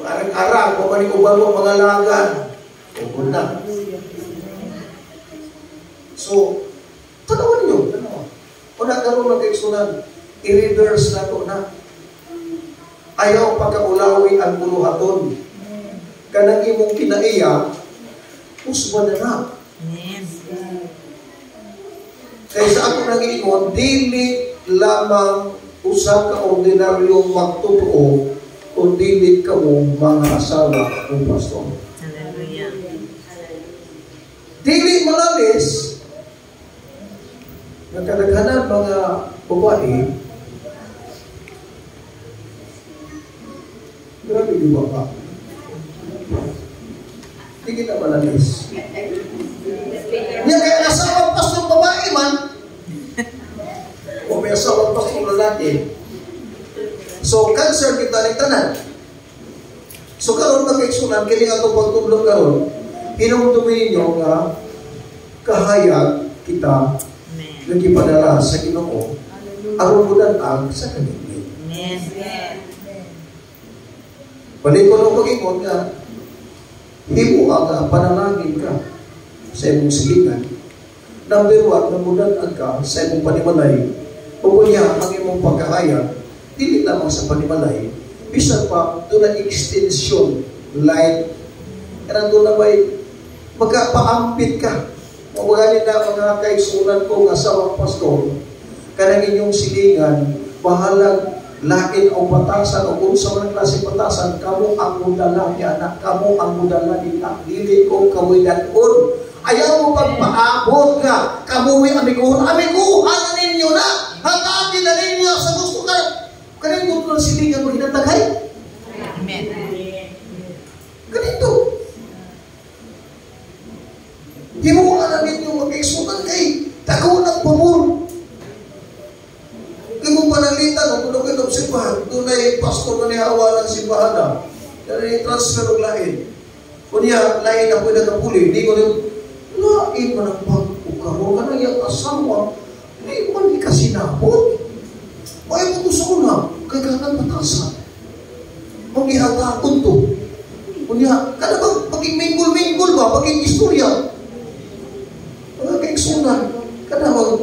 arang-arang, pamaning-uban mo mga lagan. Huwag na. So, tanawan niyo. Kung nagkaroon ng kaigsunan, i-reverse na ito na. Ayaw pagkaulawi ang buluhaton. Kanang imong kinaiya, usba na na. Kaya sa ako nag-iingon, dili lamang usap ka ordinaryong magtotoo o dili ka mo mga asawa o pastor. Hallelujah. Dili malalis nagkadaghanan mga babae. Grabe di ba pa? Hindi kita malalis. Niya kaya asawang pastor babae man o may asawang pastor lalaki. So, cancer kita ng tanan. So, karon magkaigsunan, kini ato pagtulong karon, hinumdumin ninyo nga kahayag kita nagipadala sa Ginoo aron budan-ag sa kanindot. Balik ko nung pag-ingon nga, himo ang panalangin ka sa imong silingan. Number 1, namudan-ag ka sa imong panimalay. O kunya, ang imong pagkahayag, dili lamang sa panimalay, bisan pa, doon ang extension, light, karang doon na ba'y magkapaampit ka. Mawaganin na mga kaigsunan kong asawang pastor, kanang inyong silingan, bahalag lain o batasan o kung sa mga klase batasan, kamo ang mudala ni anak, kamo ang mudala ni anak, dili ko kamoy danon. Ayaw mo pagpaabot ka, kamoy amiguhan na ninyo na, hatakin na ninyo sa gusto ka. Kanang yung silingan mo hinatagay. Amen. Ganito. Himuha na ninyo mag-isunan kay tagaw ng pamor. Kung mong panalitan, kung tulungan ng simbahan, doon ay pastor na nihawa ng simbahan na. Yan ay transfer ng lain. Kung niya, lain na pwede na puli, hindi ko rin, lain man ang pagkukaro ka na yung asawa, hindi mo man ikasinapot. O ay mo gusto ko na, kagagan patasan. Mag-ihatakon to. Kung niya, kada bang maging minggol-minggol ba, maging istorya. Mga kaigsunan, kadang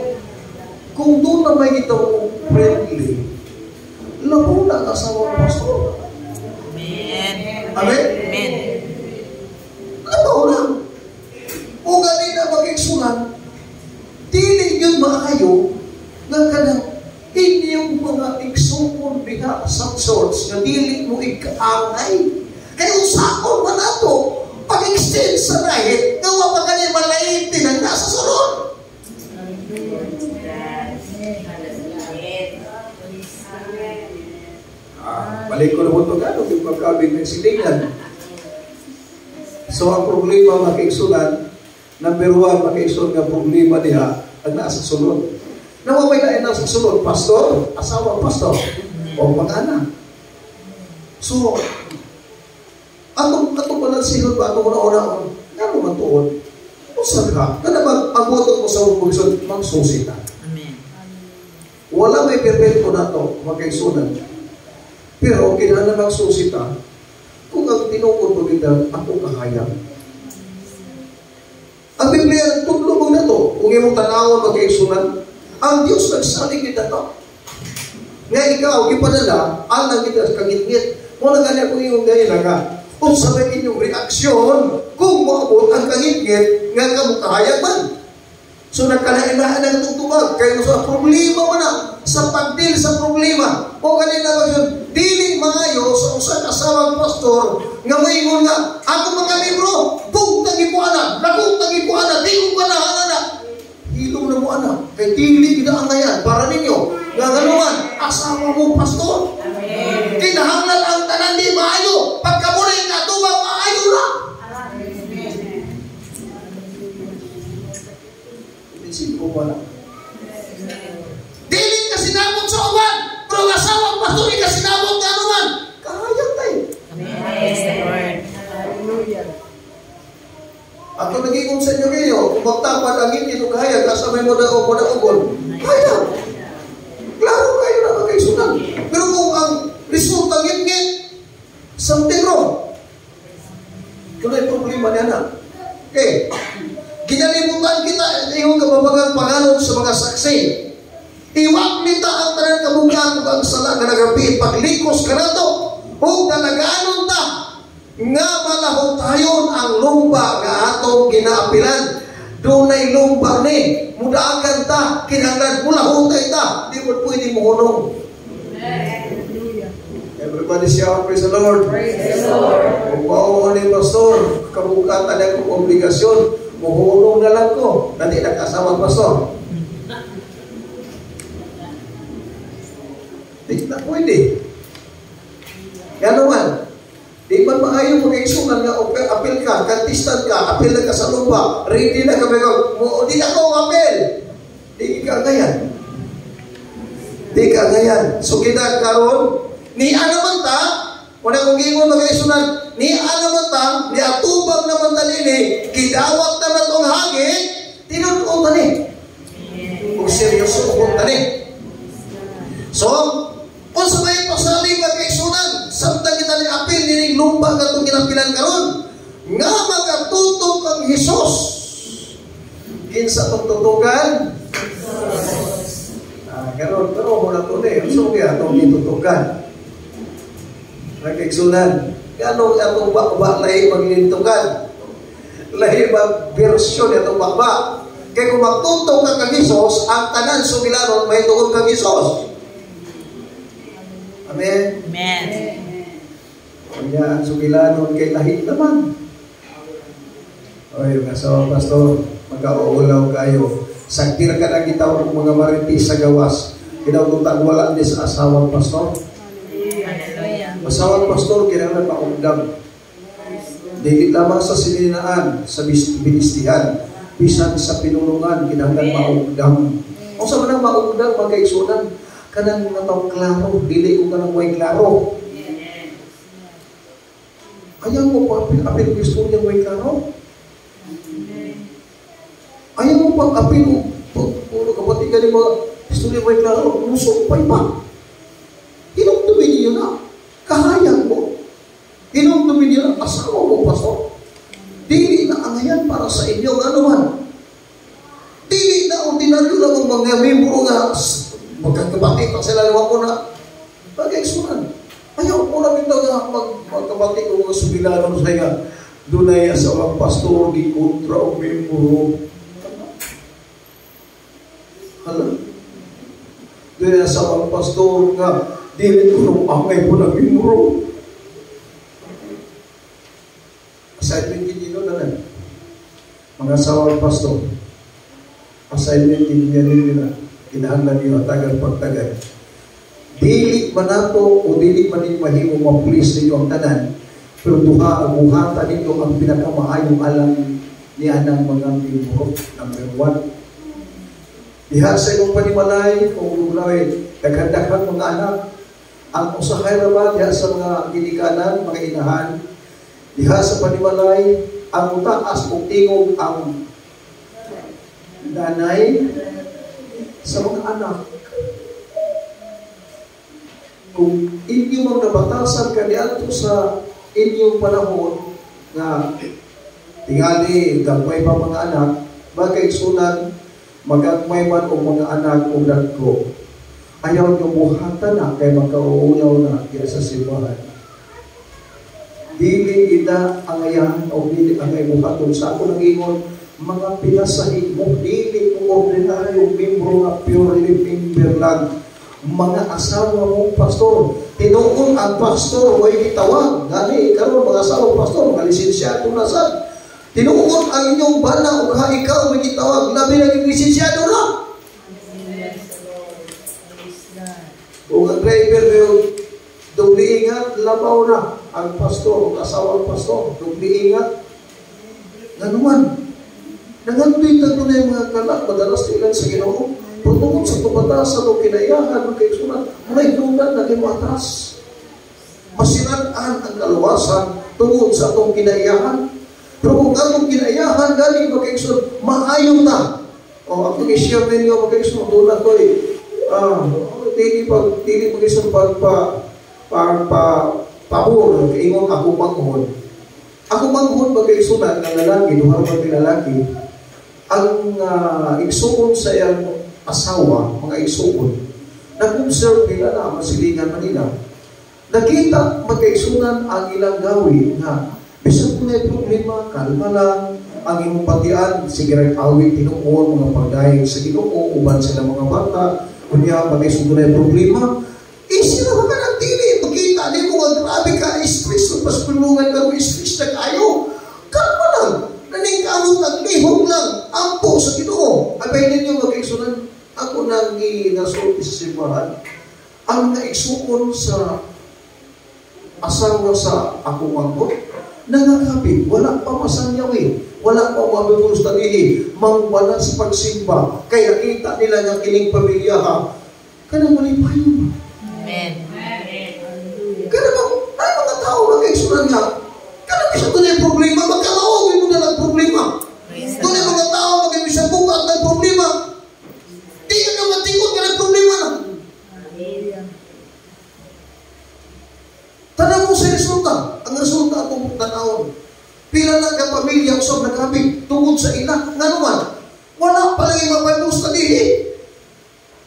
kung doon na may ito friendly, labo na ang asawang pastor. Amen. Amen? Amen. Labo na. O ganin na mag-igsunan, dili yun makayo nga kadang inyong mga igsumon biha sa church na dili mo ikaangay. Kaya usakon man nato pag-extend sa nahit, gawa pa ganyan malaiti na nasa sunod. Balik ko na po ito gano'n, yung pagkabig ng silingan. So, ang problema makiigsunan, number 1, makiigsunan nga problema niya, ang nasa sunod. Nawaway na nasa sunod, pastor, asawa pastor, o mag-anak. So, atong panansinod ba, atong una-una, gano'n matuon, usan ka, kada mag-abutot mo sa umusod, magsusita. Amen. Wala may perfecto na ito, magkaigsunan. Pero, kinahanglan magsusita, kung ang tinukod mo bilang ako kahayang. Ang Biblia, tutlo mo na ito, kung iyong tanawang magkaigsunan, ang Diyos nagsaling kita ito. Nga ikaw, ipadala, alang kita kagitngit, mo na ganyan kung iyong gaya na nga. Kung sabay inyong reaksyon, kung maabot ang kagitngit, nga kamukahayag man. So nagkalainaan ng tugtubag, kaya sa problema mo na, sa pagdil sa problema. O kanina ba yun, dili maayo sa usang asawang pastor, nga maingon nga, ako mga libro, kung tagipuanan, nakong tagipuanan, di ko ka nahanganak. Hilong na mo anak, kay dili kita ang ngayan, para ninyo, nga ganuman, asawa mo pastor. Kinahanglan ang tanan di maayo, pagkamuling na tuba, maayo lang. Simple pa lang. Dili ka sinabot sa uban, pero ang asawang pastor ka sinabot ka naman. Kahayag tayo. Amen. Ako nagiging sa inyo kayo, kung magtapad ang hindi ito kahayag, kasabay mo na o mo na ugon, hayag. Klaro kayo na magkaisunan. Pero kung ang resulta ngit-ngit, Something wrong. Kano yung problema niya na? Okay. Ginalimutan kita yung kababagang pangalan sa mga saksi. Iwag nita ang tanan kabugan kung ang sala nga nagabi paglikos ka na to. Kung talaganon ta nga malahot tayon ang lumba nga atong ginaapilan. Dunay lumba ni mudaagan ta kinahanglan mulahutay ta. Di mo pwede mo hunong. Everybody shout, praise the Lord. Praise the Lord. Kung mao ni pastor, kabukatan akong obligasyon, muhulong na lang ko. Dali nag-asawa pastor. Di na pwede. Yan naman. Di man maayo mag-eksunan nga apil ka, kantistan ka, apil na ka sa lupa, ready na kami ka, di na ko apil. Di ka ngayon. Di ka ngayon. So kinakaroon, ni naman ta, wala kong gingon mag-eksunan, ni naman ta, ni atubang naman talini, gidawat naman tong hangin, tinutong tani. Kung seryoso kung tani. So, kung sa may pasaling mag-eksunan, samtang kita ni apil, niring lumba ka itong ginapilan karon, nga magkatutong kang Hesus. Kinsa itong tutugan? Karon, pero muna ito na so kaya itong ditutugan. Nag-eksunan. Gano'ng itong bakba lahi maglintugan? Lahi mag-version itong bakba. Kaya kung magtutong ka kang Hesus, ang tanan sugilanon, may tugon kang Hesus. Amen? Amen. Kaya ang sugilanon kay lahit naman. O yung asawa, pastor, magkauulaw kayo. Saktir ka na gitaw ng mga maritis sa gawas. Kinaututan wala din sa asawang pastor. Hallelujah. Asawang pastor, kailangan maundang. Dili lamang sa sininaan, sa binistihan, bisan sa pinulungan, kinahanglan maundang. O sa manang maundang, magkaigsunan, kanang nataw klaro, dili ko kanang way klaro. Ayaw mo pa apil gusto niya way klaro? Ayaw mo pag apil mo, puro kapatid ka ni mga gusto niya way klaro, musupay pa. Hinumdumin niyo na, kahayang mo. Hinumdumin niyo na, asawa mo, pastor. Dili na angayan para sa inyo, ano man. Dili na ordinaryo lang ang mga membro nga magkakabati pag sila liwa ko na pag-eksunan. Ayaw ko na ito nga magkabati ko mga subilanon sa nga dunay asawang pastor di kontra o membro. Hala? Dunay asawang pastor nga dili ko nung angay po na membro. Assignment din yun na mga asawang pastor. Assignment din nila. Kinahanglan niyo tagal pagtagal. Dili man nato o dili man ninyo mahimo ma-please ninyo ang tanan, pero duha ang buhatan ninyo ang pinakamaayong alam niya ng mga membro. Number 1. Diha sa inyong panimalay, kung ulawin, naghandakan mga anak, ang usahay naman diha sa mga ginikanan, mga inahan, diha sa panimalay, ang utaas o tingog ang danay, sa mga anak. Kung inyo mang nabatasan ka niadto sa inyong panahon na tingali, gagmay pa mga anak, bagay sunan, magagmay man o mga anak o dagko. Ayaw nyo buhatan na kay magkauulaw na kaya sa simbahan. Dili ida ang ayahan o dili ang ay buhaton sa ako nang ingon, mga pinasahin mo, dili kung ordinaryong membro na purely member lang. Mga asawa mong pastor, tinuon ang pastor, huwag itawag. Gani, karon mga asawa pastor, mga lisensyado na sad. Tinuon ang inyong bana o ikaw, huwag itawag. Labi naging lisensyado na. Kung ang driver yung dubli ingat, labaw na. Ang pastor, ang asawang pastor, dubli ingat. Ganuman. Nangantoy tanto na yung mga kalak, madalas tilan sa Ginoo. Pagtungkol sa pabatasan o kinayahan, magkaigsunan, may dunan na kayo atas. Masinaan ang kaluwasan tungkol sa itong kinayahan. Pero kung atong kinayahan, galing magkaigsunan, maayon na. O, atong i-share ninyo, magkaigsunan, doon ko tili magkaigsunan, pabor, kaingon ako manghod. Ako manghod magkaigsunan ng lalaki, duha man kay lalaki, ang igsuon sa iyang asawa, mga igsuon, nag-observe nila na masilingan Manila. Nakita magkaigsunan ang ilang gawin na bisag kung may problema, kalma lang, ang imong patian, sige rin awit, tinuon, mga pagdahig sa Ginoo, uban sila mga bata, kunya magkaigsunan na problema, sila ka ng tili, magkita, di mo grabe ka, stress, pas pulungan ka mo, stress na kayo, kalma lang, naningkamot, naglihog lang, ampo sa Ginoo. Abay ninyo magkaigsunan, ako nang inasulti sa simbahan, ang naigsuon sa asawa sa akong manghod, nangakapit, wala pa masangyawi, wala pa mabibulos na nihi, mangwala sa pagsimba, kaya kita nila nga kining pamilya ha, kanang malipayon. Amen. Kanang ay mga tao magkaigsunan nga, kanang bisa doon yung problema, magkamawagin mo na lang problema. Doon yung mga tao mag-ibisa bukat ng problema, di ka na matikot ka ng problema na. Tanang mo sa resulta. Ang resulta atong tanawon. Pila na ka pamilya usab nagkabig tungod sa ina. Nga naman, wala pa lang yung mapayos na dihi.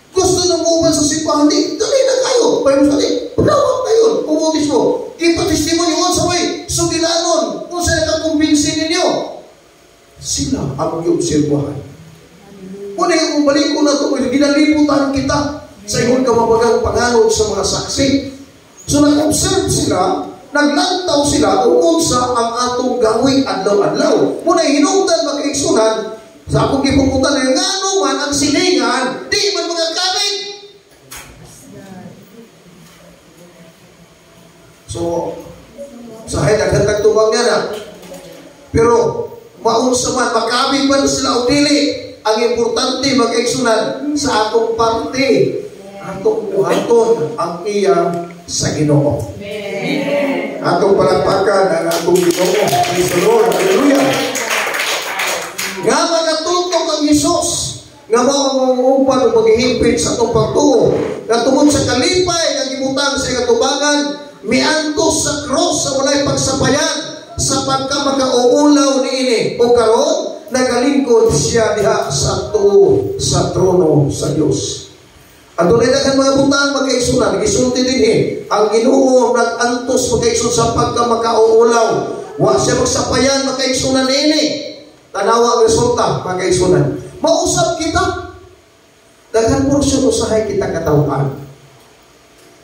Gusto na mo sa simbahan di, dali na kayo. Payos na di, pagawag na yun. Pumutis mo. Ipatestimony mo sa way. Sugilanon. Kung saan nakakumbinsin ninyo. Sila ang i-observahan. Muna yung balik ko na ito, ginaliputan kita sa iyong kamabagang panganod sa mga saksi. So nag-observe sila, naglantaw sila kung sa ang atong gawing adlaw-adlaw. Muna hinungdan magkaigsunan, sa akong gipupuntan na yung nga man ang silingan, di man mga kaming. So, sa naghatag tubang niya na. Pero, maunsa man, makabig man sila o dili. Ang importante magkaigsunan sa atong parte, atong buhaton ang iya sa Ginoo. Atong palagpakan ang atong Ginoo. Praise the Lord. Hallelujah. Nga magatutok ang Isus, nga mauupan o maghihimpit sa atong pagtuo, nga tungod sa kalipay nga gibutang sa iyang tubangan, miantos sa cross sa walay pagsapayan, sa pagkamakaulaw niini o karon nagalingkod siya diha sa tuo sa trono sa Dios. At tunay na kan mga butang magkaigsunan, gisulti din ang Ginoo nag-antos magkaigsun sa pagkamakauulaw. Wa siya magsapayan magkaigsunan niini. Tanawa ang resulta magkaigsunan. Mausap kita. Daghan porsyon usahay kita katawhan.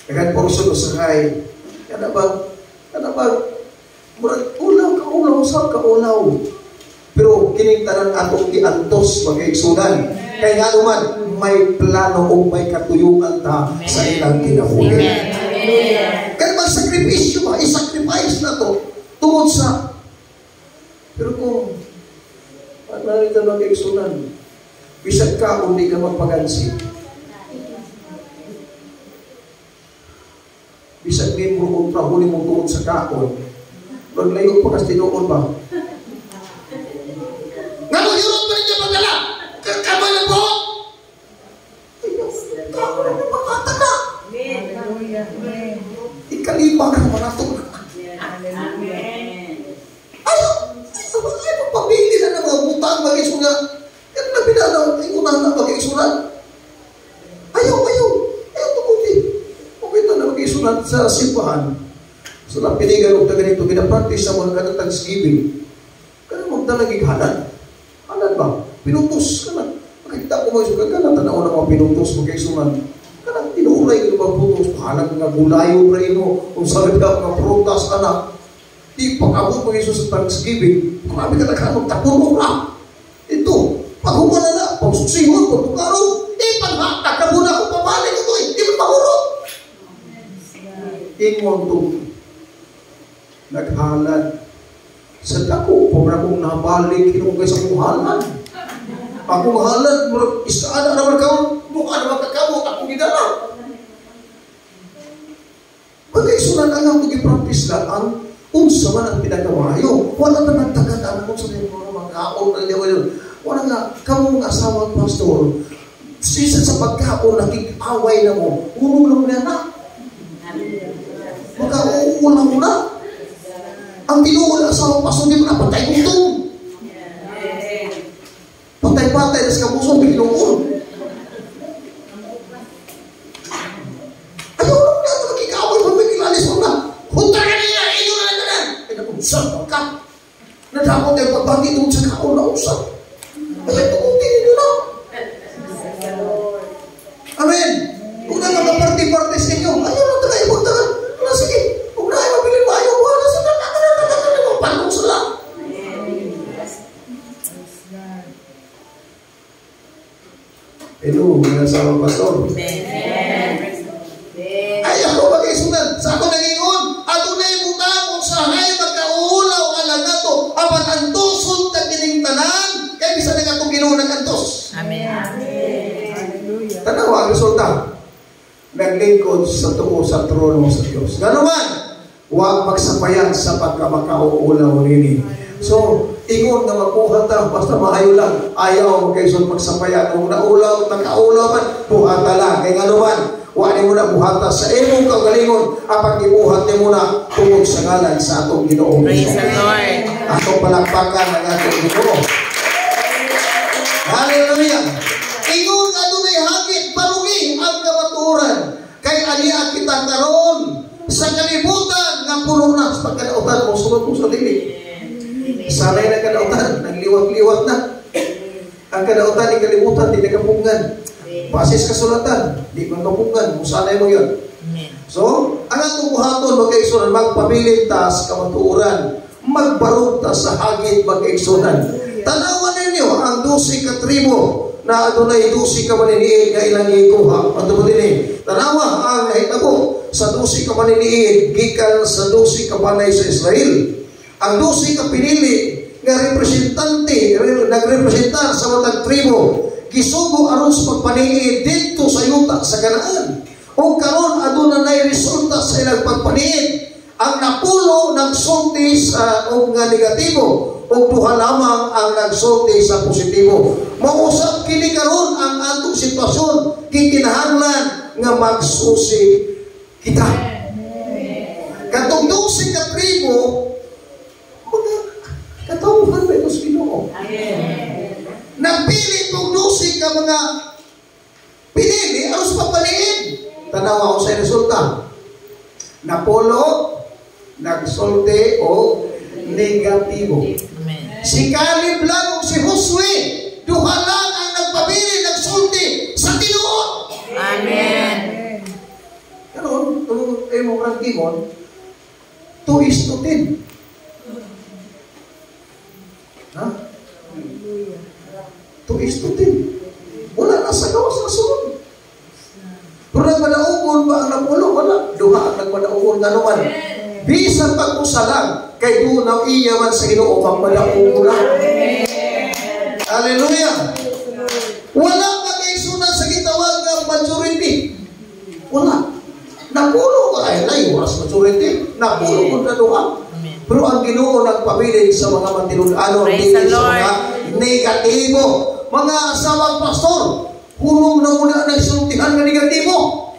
Daghan porsyon usahay. Kada ba murag ulaw ka ulaw usap ka ulaw. Pero kining tanan atong giantos magkaigsunan. Kaya nga naman, may plano o may katuyuan ta sa ilang kinabuhi. Kaya mag-sakripisyo ba? I-sacrifice na to tungod sa. Pero kung narito mag-iksunan, bisag ka kung di ka magpagansi. Bisag membro kung trahuli mo tungod sa kaon. Maglayo pa kasi tinuon ba? Nga mo, yun pa rin niya magdala! Kamay na po! Kako na makataka! Ikalibang ang mga ito. Ayaw! Ayaw pamili na ng mga butang mag-isunan. Yan na binalaw. Ay unahan na mag-isunan. Ayaw! Ayaw tumuti. Okay na mag-isunan sa simbahan. So lang pinigan ko ganito. Pinapractice sa mga kanang Thanksgiving. Kaya magdalagig halan. Halan ba? Pinutos ka na. Makikita ko mga sugat ka na, tanaw na mga pinutos mo kayo suman. Kanang tinuulay ka mga putos, pahalang nga gulayo rin mo, kung sabi ka mga prutas, anak. Di pag-abot mo Isus sa Thanksgiving, marami ka naghanong tapuno ka. Ito, pag-human na, pag-suksihon, pag-bukarong, pag-hakta ka muna kung pabalik ito, di mo mahurot. Ingon to, naghalan. Sa dako, pag akong nabalik, hinungay sa kuhalan. Akong halan, istaan na naman kaon, mukha naman kakamot, akong gidala. Pag-isunan ang akong i-practice lang, ang unsa man ang pinagawayo. Wala na nagtagadaan kung sa mga kaon na liyaw yun. Wala nga, kamong asawa pastor, season sa pagkaon, nakikaway na mo, unong lang na na. Magkauulang mo na. Ang tinuod ang asawang pastor, di mo na patay kutong. Patay-patay na sa kabusong, binuon. Ayaw lang na ito, nagkikawal mo, nagilalis mo na. Punta ka niya, inyo na na. Ay, nakusap ka. Nadakot yung pagbati doon sa kaon na usap. Ay, tukutin ninyo na. Amen. Kung na mga party sa inyo, ayaw lang tayo, huwag tayo. Wala, sige. Huwag na ayaw, mabilin mo, ayaw. Wala, sige. Panong sila. Hello, mga sama pastor. Ay, ako mag-isunan. Sa ako nag-ingon, ato na yung butang kung sahay magkaulaw alam na to. Apan antoson na kiningtanan, kaya bisa na nga itong ginoon ng antos. Amen. Tanawa ang resulta. Naglingkod sa tuo sa trono sa Diyos. Gano'n man, huwag magsapayan sa pagkamakauulaw nini. So, ingon na makuha ta, basta maayo lang. Ayaw magkaison magsapayan. Kung naulaw, nakaulaw man, buhata lang. Kaya nga naman, huwag mo na buhata sa imong kagalingon. Apag ibuhat niyo muna tungkol sa ngalan sa atong Ginoo. Praise the Lord. Atong palakpakan ng atong Ginoo. Hallelujah. Ingon nga doon ay hagit, parugi ang kamaturan. Kay aniya kita karon sa kalibutan nga puno na sa pagkadautan mo. Sunod mo sa dili. Sanay na kadautan, nagliwat-liwat na. Ang kadautan, ang kalimutan, di nakapungan. Basis kasulatan, di makapungan. Musanay mo yun. So, ang atong buhaton, magkaigsunan, magpabilitas, kamatuuran, magbarog ta sa hagit, magkaigsunan. Tanawan ninyo ang 12 ka tribo na adunay 12 ka maniniid nga ilang ikuha. Ano ba din tanawa ang nahitabo sa 12 ka maniniid gikan sa 12 ka banay sa Israel. Ang 12 ka pinili nga representante, nagrepresentar sa matag tribo, gisugo aron sa pagpaniid dito sa yuta sa Kanaan. O karon aduna nay resulta sa ilang pagpaniid. Ang napulo nagsulti sa nga negatibo o duha lamang ang nagsulti sa positibo. Mausap kini karon ang atong sitwasyon kikinahanglan nga magsusi kita. Katong 12 ka tribo katawhan ba ito sa Ginoo? Nagpili itong 12 ka mga pinili aros papaliin. Tanawa ko sa resulta. Napulo nagsulti o negatibo. Amen. Si Caleb lang o si Josue, duha lang ang nagpabili, nagsulti sa tinuod. Amen. Karon, ay mo ang timon, 2:10. Ha? 2:10. Wala na sa gawas na sunod. Pero nagmadaugon ba ang napulo? Wala. Duha ang nagmadaugon nga naman. Bisan pag-usa lang, kay doon ang iyaman sa Ginoo magmadaugon lang. Hallelujah! Walang nag-iisunan sa gitawag ng majority. Wala. Napulo ka ay laywas majority. Napulo ko na duha. Pero ang Ginoo nagpabilin sa mga matinulano, hindi sa mga negatibo. Mga asawang pastor, hulong na muna nagsultihan ng negatibo.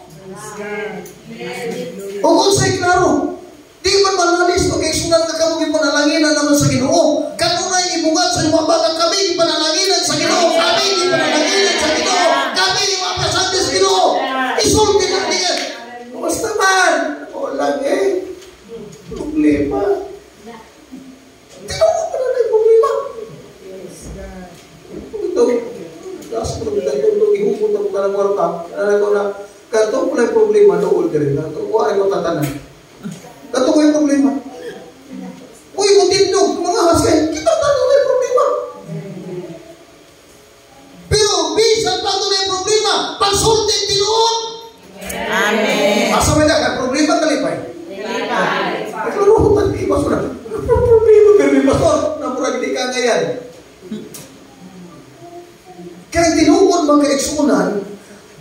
O kung sa'y klaro, di man malalis pag-iisunan ka kamo ipanalanginan naman sa Ginoo. Kanunay ibugat sa imabagan kami ipanalanginan sa Ginoo. Kami ipanalanginan sa Ginoo. Kami ipapasante sa Ginoo. Isulti na niya. Basta man, walang problema. Tinungo ko na na yung problema. Ito, last problema, ihubot ako ka ng warta. Alam ko na, kato ko lang problema, nool ka rin. Kato ko ay ko tatanan. Kato ko yung problema. Uy, mutindog, mga haskay, kita tanong na yung problema. Pero, bisan tanong na yung problema, pagsultin tinuon. Amen. Asa may dagat, problema kalipay. Kalipay. Ay, karuhutan, di ba sura? Problema, pero may pastor, namurag di ka ngayon. Kaya tinuon magkaiksunan,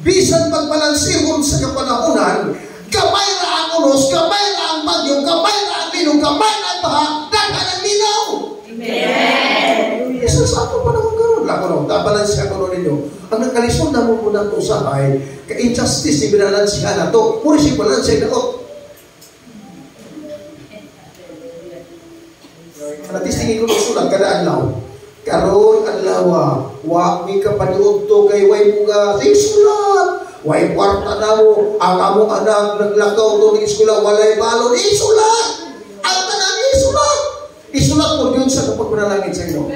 bisan pagpalansihon sa kapanahunan, kamay na ang unos, kamay na ang bagyo, kamay na ang linog, kamay na ang baha, dagan ang linaw. Amen. Isa sa ato pa naman karoon. Lako no, tabalansihan ko ninyo. Ang nagkalisod na mo muna ito sa ay, ka-injustice, ibinalansihan na ito. Puri si balansihan na ito. Natistingin ko ng sulat kada adlaw. Karon adlaw, wa mi ka paniud to kay way mo ga sulat. Way kwarta na mo, ang among anak naglakaw to ng eskwela walay balon. Isulat! Ang tanan isulat! Isulat mo yun sa pagpanalangin sa inyo.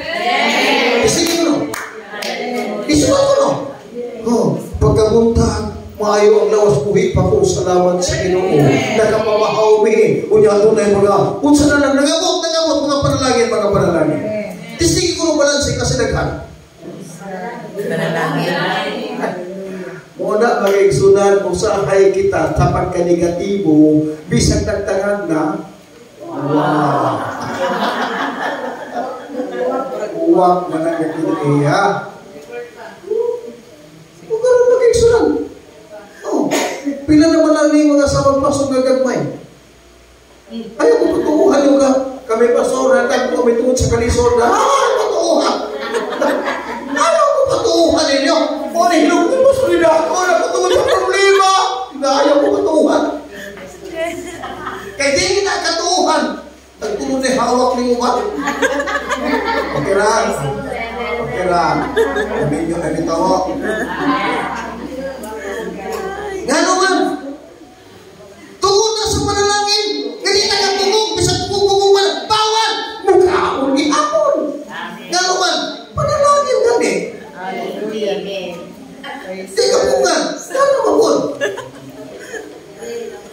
Isingin mo no? Isulat ko no? Pagkabuntag, maayo ang lawas buhit pa ko. Salamat sa Ginoo. Nakapamahaw mi. Unya tunay mga, unsa na lang nagabot mga panalangin. Isingin ko no balanse kasi daghan. Panalangin. Muna magigsunan kung sahay kita tapat ka negatibo, bisag nagtangan na, uwak na nagkakilaya. Kung gano'n magigsunan. Pila naman lang yung mga sawang pasong gagagmay. Ayaw ko patuuhan yung kami pasor, natag ko kami tuwod sa kalisor na, patuuhan. Ayaw ko patuuhan ninyo. O nilong ko mas nila ako na patuuhan sa problema. Ayaw ko patuuhan. Kaya di kita katuuhan. Nagtulong na hawak ni umat. Okay lang. Sabi nyo na nitawa. Gano'n man. Tungod na sa panalangin. Ganita ka tungog. Bisag tungog man. Bawal. Mukhaon ni Apon. Gano'n man. Panalangin gani. Hallelujah. Di ka pungan. Gano'n man.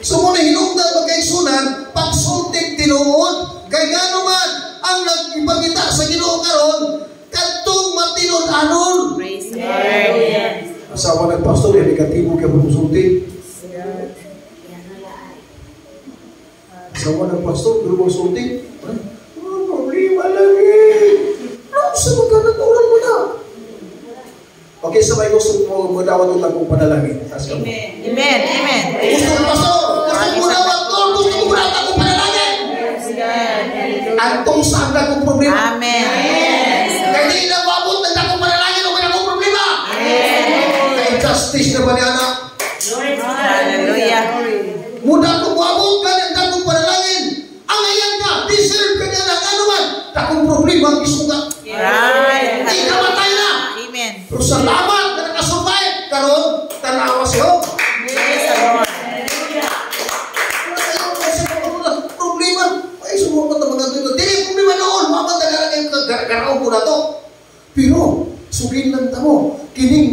So muna hinungdan magkaisunan. Pagsultik tinuod. Kay gano'n man. Ang nagpagita sa Ginoo karon. Kantong matinud-anon. Praise God. Asawa ng pastor, yung negatibo kaya pagsultik. Asawa ng pastor, pero pagsultik. Problema lang sa magkanaturan mo na. Okay, sabay gusto mo madawat ng tagong panalangin. Amen. Gusto mo pastor, gusto mo madawat tol, gusto mo madawat tagong panalangin. Antong saan na kong problema. Amen. Kaya di na mabot ng tagong panalangin o kaya kong problema. Kaya justice na ba ni anak? Hallelujah. Mudah kong mabot ka ng tagong panalangin. Ang ayan ka, deserve ka niya ng ano man. Takong problema ang isuga. Right. Di ka matay na. Amen. Pero salamat na nakasurvive. Karon, tanawa siya. Praise the Lord. Problema. Ay, sumupot na mga dito. Dili problema noon. Mabang talaga yung garaw ko na to. Pero, sugin lang tamo. Kining